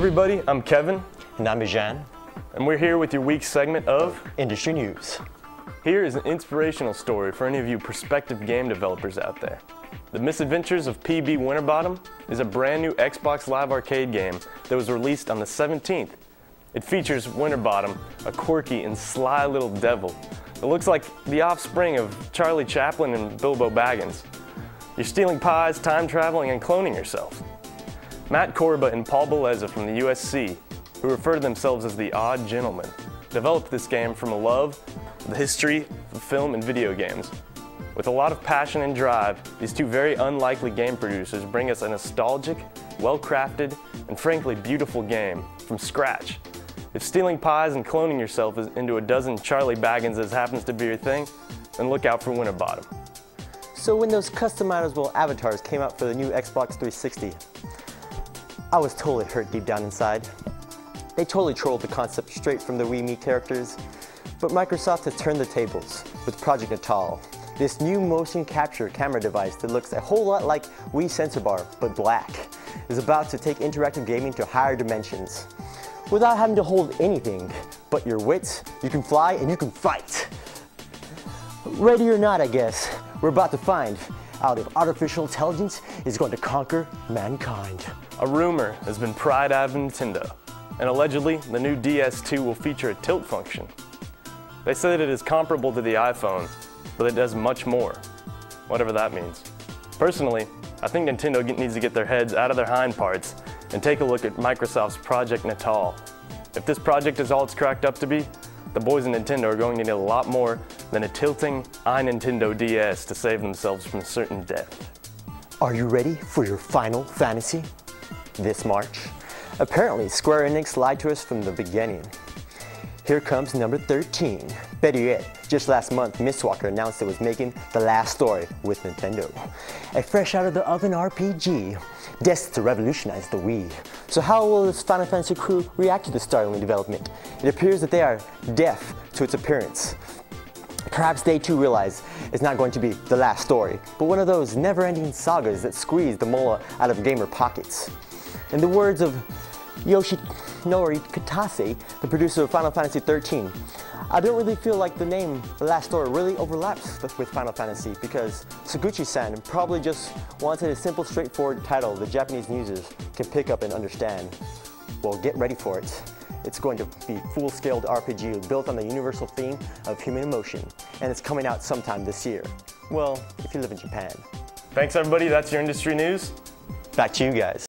everybody, I'm Kevin. And I'm Bijan. And we're here with your week's segment of Industry News. Here is an inspirational story for any of you prospective game developers out there. The Misadventures of PB Winterbottom is a brand new Xbox Live Arcade game that was released on the 17th. It features Winterbottom, a quirky and sly little devil that looks like the offspring of Charlie Chaplin and Bilbo Baggins. You're stealing pies, time traveling, and cloning yourself. Matt Korba and Paul Beleza from the USC, who refer to themselves as the Odd Gentlemen, developed this game from a love of the history of film and video games. With a lot of passion and drive, these two very unlikely game producers bring us a nostalgic, well-crafted, and frankly beautiful game from scratch. If stealing pies and cloning yourself into a dozen Charlie Bagginses happens to be your thing, then look out for Winterbottom. So when those customizable avatars came out for the new Xbox 360, I was totally hurt deep down inside. They totally trolled the concept straight from the Wii Me characters, but Microsoft has turned the tables with Project Natal, this new motion capture camera device that looks a whole lot like Wii Sensor Bar, but black, is about to take interactive gaming to higher dimensions. Without having to hold anything but your wits, you can fly and you can fight. Ready or not, I guess, we're about to find out if artificial intelligence is going to conquer mankind. A rumor has been pried out of Nintendo, and allegedly the new DS2 will feature a tilt function. They say that it is comparable to the iPhone, but it does much more, whatever that means. Personally, I think Nintendo needs to get their heads out of their hind parts and take a look at Microsoft's Project Natal. If this project is all it's cracked up to be, the boys in Nintendo are going to need a lot more than a tilting iNintendo DS to save themselves from certain death. Are you ready for your Final Fantasy? This March? Apparently, Square Enix lied to us from the beginning. Here comes number 13. Better yet, just last month, Mistwalker announced it was making The Last Story with Nintendo. A fresh out of the oven RPG, destined to revolutionize the Wii. So how will this Final Fantasy crew react to the startling development? It appears that they are deaf to its appearance. Perhaps they too realize it's not going to be the last story, but one of those never-ending sagas that squeeze the mola out of gamer pockets. In the words of Yoshinori Kitase, the producer of Final Fantasy XIII, I don't really feel like the name The Last Story really overlaps with Final Fantasy because Suguchi-san probably just wanted a simple, straightforward title the Japanese users can pick up and understand. Well, get ready for it. It's going to be full-scaled RPG built on the universal theme of human emotion, and it's coming out sometime this year. Well, if you live in Japan. Thanks everybody, that's your industry news. Back to you guys.